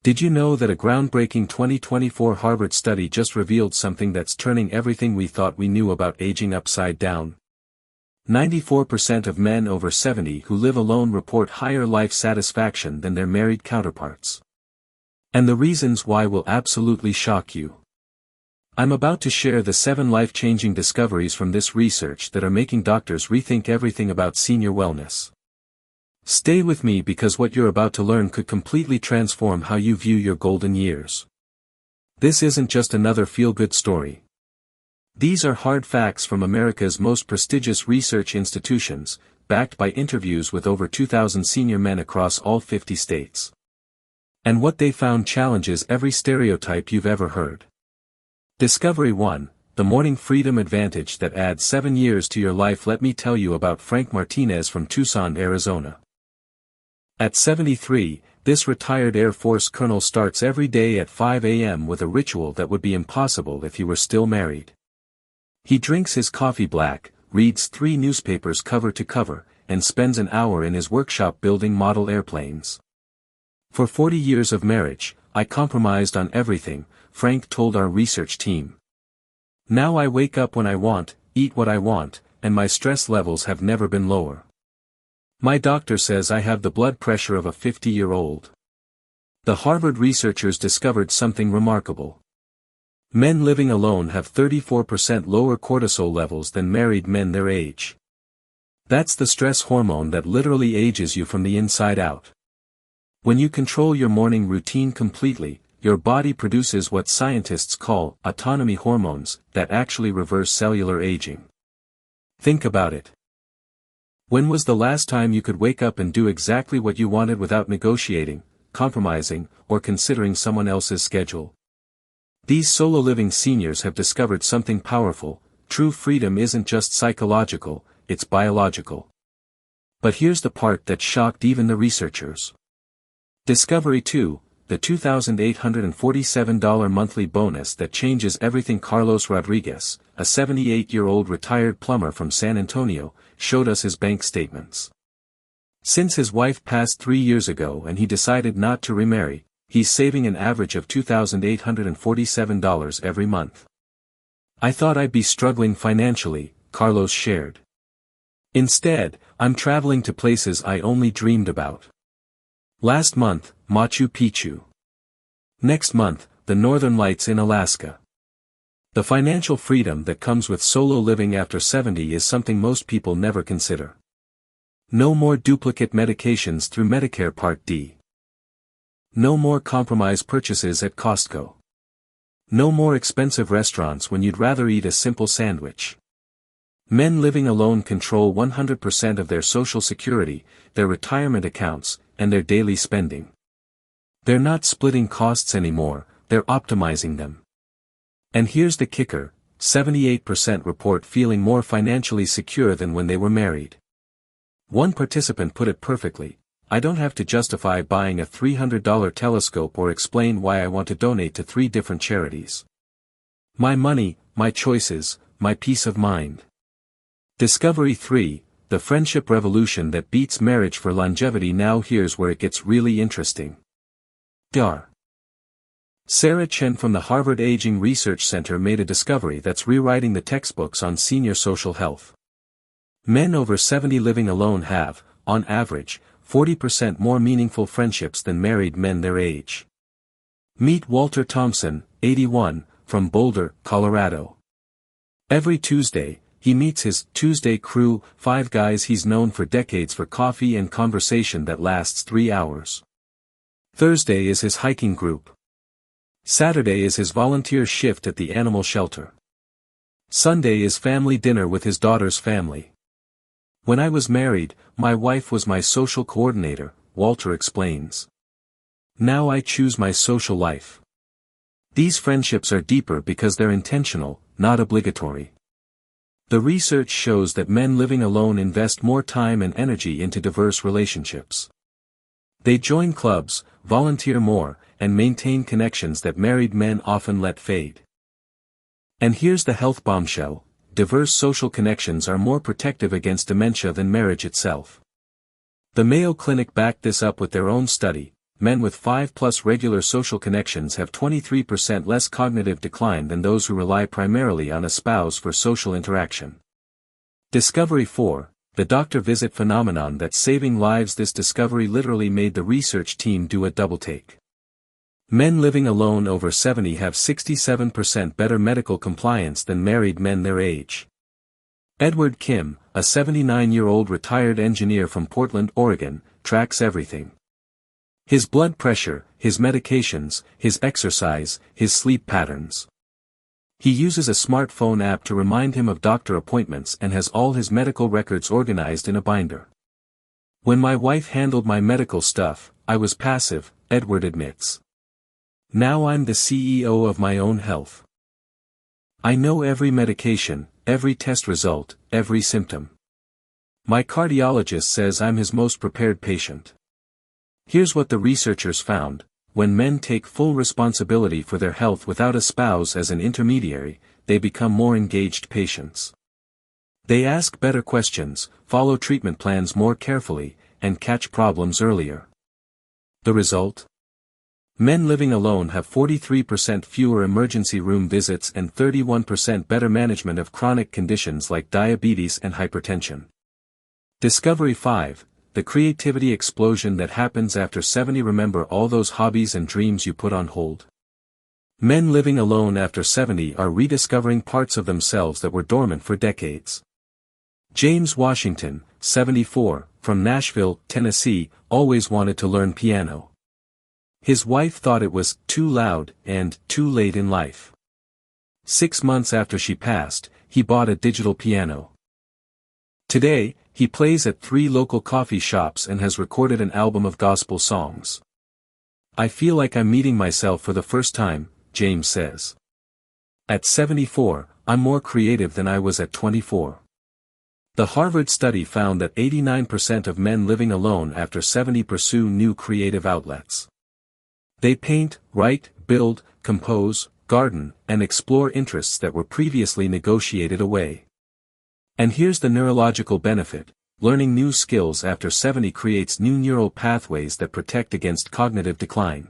Did you know that a groundbreaking 2024 Harvard study just revealed something that's turning everything we thought we knew about aging upside down? 94% of men over 70 who live alone report higher life satisfaction than their married counterparts. And the reasons why will absolutely shock you. I'm about to share the 7 life-changing discoveries from this research that are making doctors rethink everything about senior wellness. Stay with me because what you're about to learn could completely transform how you view your golden years. This isn't just another feel-good story. These are hard facts from America's most prestigious research institutions, backed by interviews with over 2,000 senior men across all 50 states. And what they found challenges every stereotype you've ever heard. Discovery 1, the morning freedom advantage that adds 7 years to your life. Let me tell you about Frank Martinez from Tucson, Arizona. At 73, this retired Air Force colonel starts every day at 5 a.m. with a ritual that would be impossible if he were still married. He drinks his coffee black, reads 3 newspapers cover to cover, and spends an hour in his workshop building model airplanes. For 40 years of marriage, I compromised on everything, Frank told our research team. Now I wake up when I want, eat what I want, and my stress levels have never been lower. My doctor says I have the blood pressure of a 50-year-old. The Harvard researchers discovered something remarkable. Men living alone have 34% lower cortisol levels than married men their age. That's the stress hormone that literally ages you from the inside out. When you control your morning routine completely, your body produces what scientists call autonomy hormones that actually reverse cellular aging. Think about it. When was the last time you could wake up and do exactly what you wanted without negotiating, compromising, or considering someone else's schedule? These solo living seniors have discovered something powerful. True freedom isn't just psychological, it's biological. But here's the part that shocked even the researchers. Discovery 2, the $2,847 monthly bonus that changes everything. Carlos Rodriguez, a 78-year-old retired plumber from San Antonio, showed us his bank statements. Since his wife passed 3 years ago and he decided not to remarry, he's saving an average of $2,847 every month. I thought I'd be struggling financially, Carlos shared. Instead, I'm traveling to places I only dreamed about. Last month, Machu Picchu. Next month, the Northern Lights in Alaska. The financial freedom that comes with solo living after 70 is something most people never consider. No more duplicate medications through Medicare Part D. No more compromise purchases at Costco. No more expensive restaurants when you'd rather eat a simple sandwich. Men living alone control 100% of their Social Security, their retirement accounts, and their daily spending. They're not splitting costs anymore, they're optimizing them. And here's the kicker, 78% report feeling more financially secure than when they were married. One participant put it perfectly, I don't have to justify buying a $300 telescope or explain why I want to donate to 3 different charities. My money, my choices, my peace of mind. Discovery 3, the friendship revolution that beats marriage for longevity. Now here's where it gets really interesting. Dr. Sarah Chen from the Harvard Aging Research Center made a discovery that's rewriting the textbooks on senior social health. Men over 70 living alone have, on average, 40% more meaningful friendships than married men their age. Meet Walter Thompson, 81, from Boulder, Colorado. Every Tuesday, he meets his Tuesday crew, 5 guys he's known for decades, for coffee and conversation that lasts 3 hours. Thursday is his hiking group. Saturday is his volunteer shift at the animal shelter. Sunday is family dinner with his daughter's family. When I was married, my wife was my social coordinator, Walter explains. Now I choose my social life. These friendships are deeper because they're intentional, not obligatory. The research shows that men living alone invest more time and energy into diverse relationships. They join clubs, volunteer more, and maintain connections that married men often let fade. And here's the health bombshell, diverse social connections are more protective against dementia than marriage itself. The Mayo Clinic backed this up with their own study. men with 5+ regular social connections have 23% less cognitive decline than those who rely primarily on a spouse for social interaction. Discovery 4, the doctor visit phenomenon that's saving lives. This discovery literally made the research team do a double-take. Men living alone over 70 have 67% better medical compliance than married men their age. Edward Kim, a 79-year-old retired engineer from Portland, Oregon, tracks everything. His blood pressure, his medications, his exercise, his sleep patterns. He uses a smartphone app to remind him of doctor appointments and has all his medical records organized in a binder. When my wife handled my medical stuff, I was passive, Edward admits. Now I'm the CEO of my own health. I know every medication, every test result, every symptom. My cardiologist says I'm his most prepared patient. Here's what the researchers found. When men take full responsibility for their health without a spouse as an intermediary, they become more engaged patients. They ask better questions, follow treatment plans more carefully, and catch problems earlier. The result? Men living alone have 43% fewer emergency room visits and 31% better management of chronic conditions like diabetes and hypertension. Discovery 5. The creativity explosion that happens after 70. Remember all those hobbies and dreams you put on hold? Men living alone after 70 are rediscovering parts of themselves that were dormant for decades. James Washington, 74, from Nashville, Tennessee, always wanted to learn piano. His wife thought it was too loud and too late in life. 6 months after she passed, he bought a digital piano. Today, he plays at 3 local coffee shops and has recorded an album of gospel songs. I feel like I'm meeting myself for the first time, James says. At 74, I'm more creative than I was at 24. The Harvard study found that 89% of men living alone after 70 pursue new creative outlets. They paint, write, build, compose, garden, and explore interests that were previously negotiated away. And here's the neurological benefit: learning new skills after 70 creates new neural pathways that protect against cognitive decline.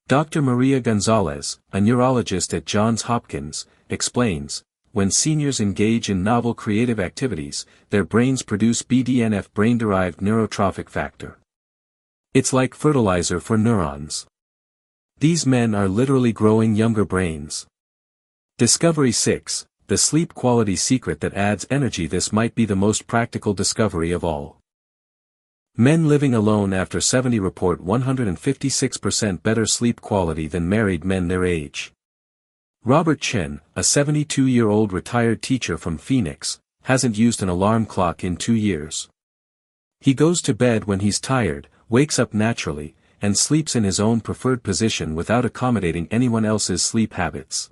Dr. Maria Gonzalez, a neurologist at Johns Hopkins, explains, when seniors engage in novel creative activities, their brains produce BDNF, brain-derived neurotrophic factor. It's like fertilizer for neurons. These men are literally growing younger brains. Discovery 6. The sleep quality secret that adds energy. This might be the most practical discovery of all. Men living alone after 70 report 156% better sleep quality than married men their age. Robert Chen, a 72-year-old retired teacher from Phoenix, hasn't used an alarm clock in 2 years. He goes to bed when he's tired, wakes up naturally, and sleeps in his own preferred position without accommodating anyone else's sleep habits.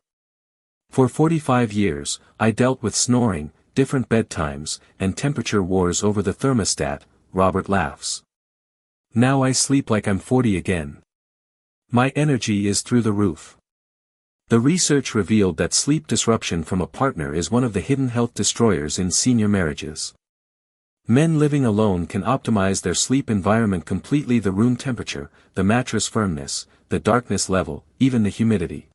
For 45 years, I dealt with snoring, different bedtimes, and temperature wars over the thermostat, Robert laughs. Now I sleep like I'm 40 again. My energy is through the roof. The research revealed that sleep disruption from a partner is one of the hidden health destroyers in senior marriages. Men living alone can optimize their sleep environment completely: the room temperature, the mattress firmness, the darkness level, even the humidity.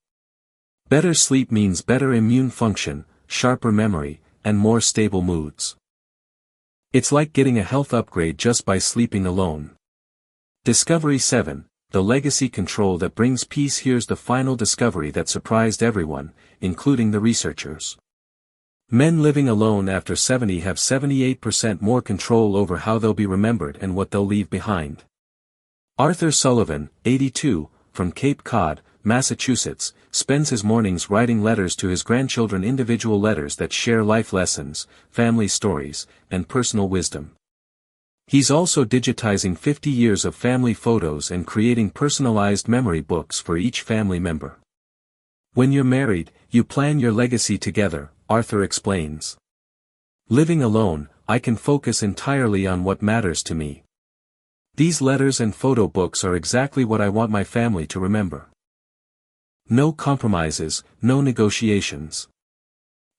Better sleep means better immune function, sharper memory, and more stable moods. It's like getting a health upgrade just by sleeping alone. Discovery 7. The legacy control that brings peace. Here's the final discovery that surprised everyone, including the researchers. Men living alone after 70 have 78% more control over how they'll be remembered and what they'll leave behind. Arthur Sullivan, 82, from Cape Cod, Massachusetts, spends his mornings writing letters to his grandchildren, individual letters that share life lessons, family stories, and personal wisdom. He's also digitizing 50 years of family photos and creating personalized memory books for each family member. When you're married, you plan your legacy together, Arthur explains. Living alone, I can focus entirely on what matters to me. These letters and photo books are exactly what I want my family to remember. No compromises, no negotiations.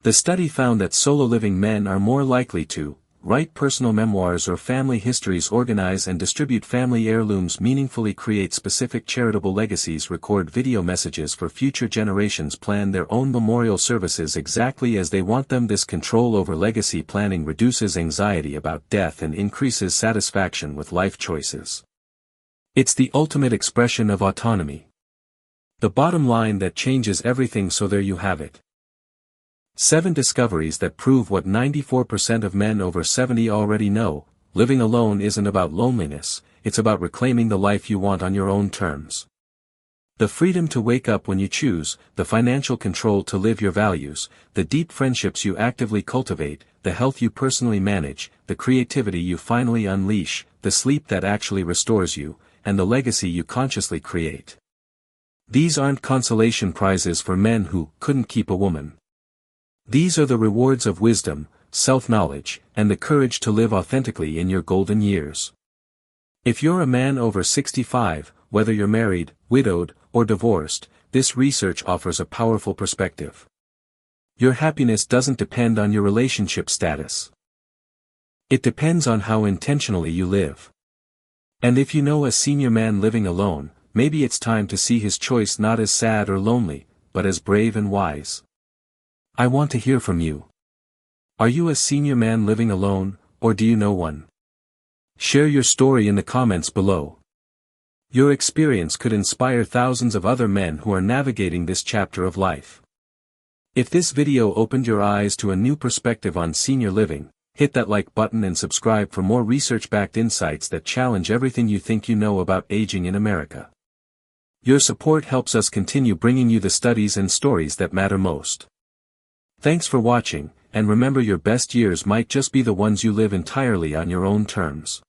The study found that solo living men are more likely to write personal memoirs or family histories, organize and distribute family heirlooms, meaningfully create specific charitable legacies, record video messages for future generations, plan their own memorial services exactly as they want them. This control over legacy planning reduces anxiety about death and increases satisfaction with life choices. It's the ultimate expression of autonomy. The bottom line that changes everything. So there you have it. 7 discoveries that prove what 94% of men over 70 already know: living alone isn't about loneliness, it's about reclaiming the life you want on your own terms. The freedom to wake up when you choose, the financial control to live your values, the deep friendships you actively cultivate, the health you personally manage, the creativity you finally unleash, the sleep that actually restores you, and the legacy you consciously create. These aren't consolation prizes for men who couldn't keep a woman. These are the rewards of wisdom, self-knowledge, and the courage to live authentically in your golden years. If you're a man over 65, whether you're married, widowed, or divorced, this research offers a powerful perspective. Your happiness doesn't depend on your relationship status. It depends on how intentionally you live. And if you know a senior man living alone, maybe it's time to see his choice not as sad or lonely, but as brave and wise. I want to hear from you. Are you a senior man living alone, or do you know one? Share your story in the comments below. Your experience could inspire thousands of other men who are navigating this chapter of life. If this video opened your eyes to a new perspective on senior living, hit that like button and subscribe for more research-backed insights that challenge everything you think you know about aging in America. Your support helps us continue bringing you the studies and stories that matter most. Thanks for watching, and remember, your best years might just be the ones you live entirely on your own terms.